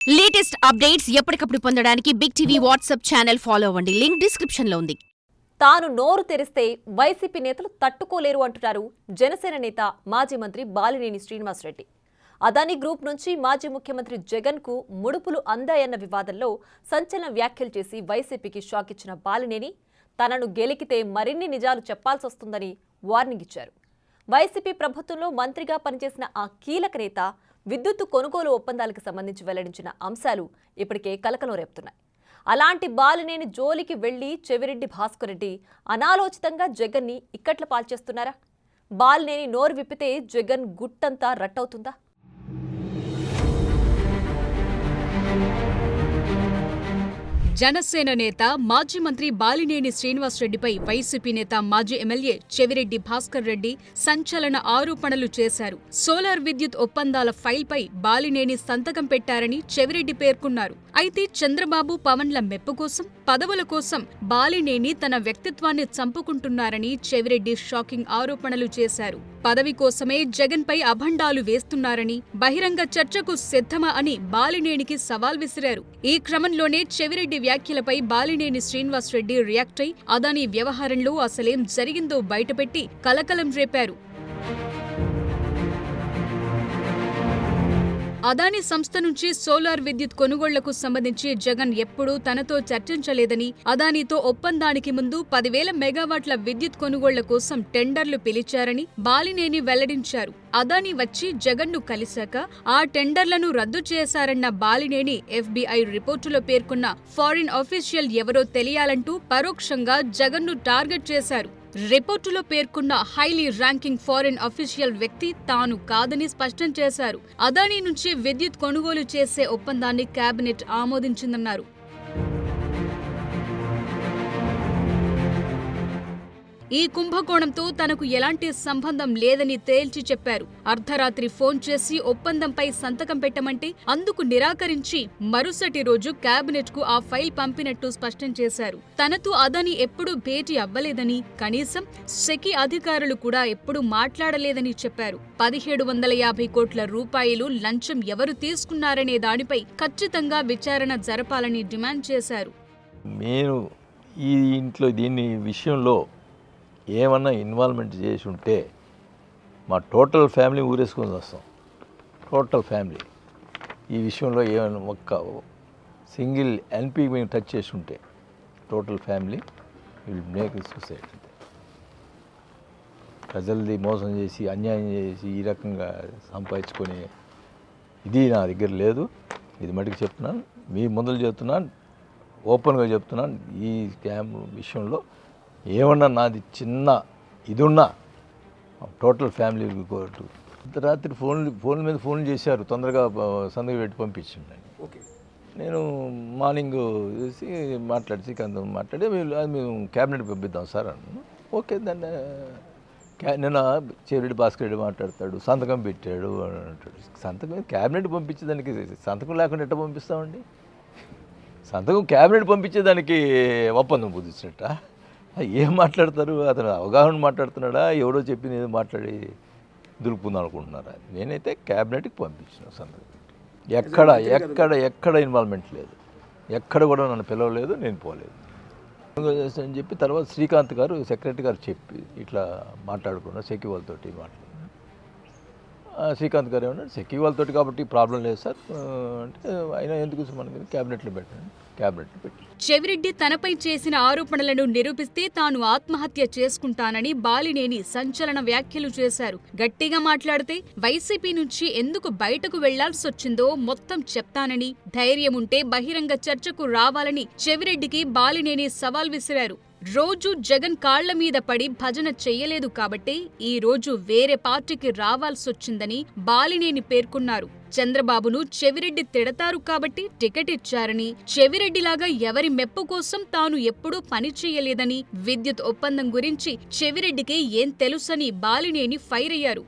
Latest updates ఎప్పటికప్పుడు పొందడానికి big TV WhatsApp channel follow అవ్వండి. లింక్ డిస్క్రిప్షన్ లో ఉంది. తాను నోరు తెరిస్తే వైసీపీ నేతలు తట్టుకోలేరు అంటున్నారు జనసేన నేత మాజీ మంత్రి బాలినేని శ్రీనివాసరెడ్డి. అదానీ గ్రూప్ నుంచి మాజీ ముఖ్యమంత్రి జగన్ కు ముడుపులు అందాయన్న వివాదంలో సంచలన వ్యాఖ్యలు చేసి వైసీపీకి షాక్ ఇచ్చిన బాలినేని తనను గెలికితే మరిన్ని నిజాలు చెప్పాల్సొస్తుందని వార్నింగ్ ఇచ్చారు. వైసీపీ ప్రభుత్వంలో మంత్రిగా పనిచేసిన ఆ కీలక నేత విద్యుత్తు కొనుగోలు ఒప్పందాలకు సంబంధించి వెల్లడించిన అంశాలు ఇప్పటికే కలకలం రేపుతున్నాయి. అలాంటి బాలినేని జోలికి వెళ్లి చెవిరెడ్డి భాస్కర్ రెడ్డి అనాలోచితంగా జగన్ని ఇక్కట్ల పాల్చేస్తున్నారా? బాలినేని నోరు విప్పితే జగన్ గుట్టంతా రట్టవుతుందా? జనసేన నేత మాజీ మంత్రి బాలినేని శ్రీనివాసరెడ్డిపై వైసీపీ నేత మాజీ ఎమ్మెల్యే చెవిరెడ్డి భాస్కర్ రెడ్డి సంచలన ఆరోపణలు చేశారు. సోలార్ విద్యుత్ ఒప్పందాల ఫైల్పై బాలినేని సంతకం పెట్టారని చెవిరెడ్డి పేర్కొన్నారు. అయితే చంద్రబాబు పవన్ల మెప్పు కోసం, పదవుల కోసం బాలినేని తన వ్యక్తిత్వాన్ని చంపుకుంటున్నారని చెవిరెడ్డి షాకింగ్ ఆరోపణలు చేశారు. పదవి కోసమే జగన్పై అభండాలు వేస్తున్నారని, బహిరంగ చర్చకు సిద్ధమా అని బాలినేనికి సవాల్ విసిరారు. ఈ క్రమంలోనే చెవిరెడ్డి వ్యాఖ్యలపై బాలినేని శ్రీనివాసరెడ్డి రియాక్ట్ అయి అదానీ వ్యవహారంలో అసలేం జరిగిందో బయటపెట్టి కలకలం రేపారు. అదానీ సంస్థ నుంచి సోలార్ విద్యుత్ కొనుగోళ్లకు సంబంధించి జగన్ ఎప్పుడూ తనతో చర్చించలేదని, అదానీతో ఒప్పందానికి ముందు 10,000 మెగావాట్ల విద్యుత్ కొనుగోళ్ల కోసం టెండర్లు పిలిచారని బాలినేని వెల్లడించారు. అదానీ వచ్చి జగన్ను కలిశాక ఆ టెండర్లను రద్దు చేశారన్న బాలినేని FBI రిపోర్టులో పేర్కొన్న ఫారిన్ ఆఫీషియల్ ఎవరో తెలియాలంటూ పరోక్షంగా జగన్ను టార్గెట్ చేశారు. రిపోర్టులో పేర్కొన్న హైలీ ర్యాంకింగ్ ఫారిన్ అఫీషియల్ వ్యక్తి తాను కాదని స్పష్టం చేశారు. అదానీ నుంచి విద్యుత్ కొనుగోలు చేసే ఒప్పందాన్ని కేబినెట్ ఆమోదించిందన్నారు. ఈ కుంభకోణంతో తనకు ఎలాంటి సంబంధం లేదని తేల్చి చెప్పారు. అర్ధరాత్రి ఫోన్ చేసి ఒప్పందంపై సంతకం పెట్టమంటే అందుకు నిరాకరించి మరుసటి రోజు కేబినెట్ కు ఆ ఫైల్ పంపినట్టు స్పష్టం చేశారు. తనతో అదానీ ఎప్పుడూ భేటీ అవ్వలేదని, కనీసం సెకీ అధికారులు కూడా ఎప్పుడూ మాట్లాడలేదని చెప్పారు. 1750 కోట్ల రూపాయలు లంచం ఎవరు తీసుకున్నారనే దానిపై ఖచ్చితంగా విచారణ జరపాలని డిమాండ్ చేశారు. నేను ఈ ఇంట్లో దీని విషయంలో ఏమన్నా ఇన్వాల్వ్మెంట్ చేసి ఉంటే మా టోటల్ ఫ్యామిలీ ఊరేసుకొని వస్తాం. టోటల్ ఫ్యామిలీ ఈ విషయంలో ఏమైనా ఒక్క సింగిల్ ఎన్పీ మేము టచ్ చేసి ఉంటే total family will make suicide. ప్రజలది మోసం చేసి, అన్యాయం చేసి ఈ రకంగా సంపాదించుకొని ఇది నా దగ్గర లేదు. ఇది మటుకు చెప్తున్నాను, మీ ముందలు చెప్తున్నాను, ఓపెన్గా చెప్తున్నాను. ఈ స్కామ్ విషయంలో ఏమన్నా నాది చిన్న ఇది ఉన్నా టోటల్ ఫ్యామిలీ కోర్టు. రాత్రి ఫోన్ మీద ఫోన్ చేశారు, తొందరగా సంతకం పెట్టి పంపించండి. నేను మార్నింగ్ చేసి మాట్లాడి అది మేము క్యాబినెట్ పంపిద్దాం సార్ అన్నాను. ఓకే, దాన్ని నిన్న చెవిరెడ్డి భాస్కర్ రెడ్డి మాట్లాడతాడు, సంతకం పెట్టాడు అని అంటాడు. సంతకం క్యాబినెట్ పంపించేదానికి సంతకం లేకుండా ఎట్లా పంపిస్తామండి? సంతకం క్యాబినెట్ పంపించేదానికి ఒప్పందం కుదిర్చినట్ట ఏం మాట్లాడతారు? అతను అవగాహన మాట్లాడుతున్నాడా, ఎవరో చెప్పింది ఏదో మాట్లాడి దులుపుకుందాం అనుకుంటున్నారా? నేనైతే క్యాబినెట్కి పంపించిన సంతకం. ఎక్కడ ఇన్వాల్వ్మెంట్ లేదు, ఎక్కడ కూడా నన్ను పిలవలేదు, నేను పోలేదు అని చెప్పి తర్వాత శ్రీకాంత్ గారు సెక్రటరీ గారు చెప్పి ఇట్లా మాట్లాడుకున్నారు సెక్యూ వాళ్ళతోటి మాట్లాడు. శ్రీకాంత్ గారు ఏమన్నాడు, సెక్యూ వాళ్ళతోటి కాబట్టి ప్రాబ్లం లేదు సార్ అంటే, అయినా ఎందుకు మనకి క్యాబినెట్లో పెట్టండి, క్యాబినెట్లో పెట్టి. చెవిరెడ్డి తనపై చేసిన ఆరోపణలను నిరూపిస్తే తాను ఆత్మహత్య చేసుకుంటానని బాలినేని సంచలన వ్యాఖ్యలు చేశారు. గట్టిగా మాట్లాడితే వైసీపీ నుంచి ఎందుకు బయటకు వెళ్లాల్సొచ్చిందో మొత్తం చెప్తానని, ధైర్యముంటే బహిరంగ చర్చకు రావాలని చెవిరెడ్డికి బాలినేని సవాల్ విసిరారు. రోజు జగన్ కాళ్ల మీద పడి భజన చెయ్యలేదు కాబట్టి ఈ రోజు వేరే పార్టీకి రావాల్సొచ్చిందని బాలినేని పేర్కొన్నారు. చంద్రబాబును చెవిరెడ్డి తిడతారు కాబట్టి టికెట్ ఇచ్చారని, చెవిరెడ్డిలాగా ఎవరి మెప్పు కోసం తాను ఎప్పుడూ పనిచేయలేదని, విద్యుత్ ఒప్పందం గురించి చెవిరెడ్డికి ఏం తెలుసని బాలినేని ఫైర్ అయ్యారు.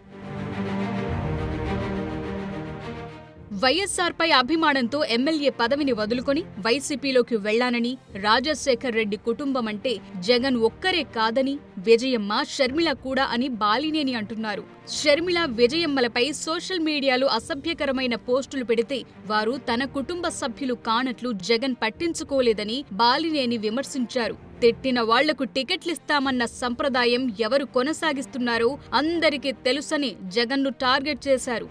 వైఎస్ఆర్పై అభిమానంతో ఎమ్మెల్యే పదవిని వదులుకొని వైసీపీలోకి వెళ్లానని, రాజశేఖర్ రెడ్డి కుటుంబం అంటే జగన్ ఒక్కరే కాదని, విజయమ్మ, షర్మిల కూడా అని బాలినేని అంటున్నారు. షర్మిల, విజయమ్మలపై సోషల్ మీడియాలో అసభ్యకరమైన పోస్టులు పెడితే వారు తన కుటుంబ సభ్యులు కానట్లు జగన్ పట్టించుకోలేదని బాలినేని విమర్శించారు. తిట్టిన వాళ్లకు టికెట్లిస్తామన్న సంప్రదాయం ఎవరు కొనసాగిస్తున్నారో అందరికీ తెలుసని జగన్ను టార్గెట్ చేశారు.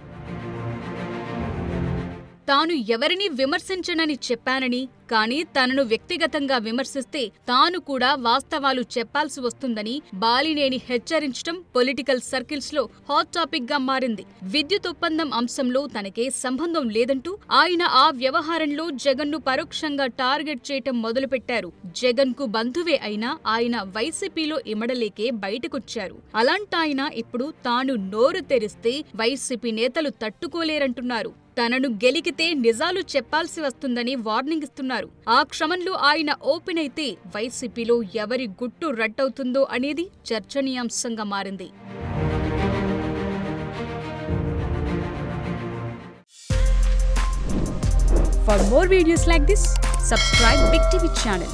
తాను ఎవరినీ విమర్శించనని చెప్పానని, కానీ తనను వ్యక్తిగతంగా విమర్శిస్తే తాను కూడా వాస్తవాలు చెప్పాల్సి వస్తుందని బాలినేని హెచ్చరించడం పొలిటికల్ సర్కిల్స్ లో హాట్ టాపిక్ గా మారింది. విద్యుత్ ఒప్పందం అంశంలో తనకే సంబంధం లేదంటూ ఆయన ఆ వ్యవహారంలో జగన్ను పరోక్షంగా టార్గెట్ చేయటం మొదలుపెట్టారు. జగన్ కు బంధువే అయినా ఆయన వైసీపీలో ఇమడలేకే బయటకొచ్చారు. అలాంటాయన ఇప్పుడు తాను నోరు తెరిస్తే వైసీపీ నేతలు తట్టుకోలేరంటున్నారు. తనను గెలికితే నిజాలు చెప్పాల్సి వస్తుందని వార్నింగ్ ఇస్తున్నారు. ఆ క్రమంలో ఆయన ఓపెన్ అయితే వైసీపీలో ఎవరి గుట్టు రట్టవుతుందో అనేది చర్చనీయాంశంగా మారింది. For more videos like this, subscribe Big TV channel.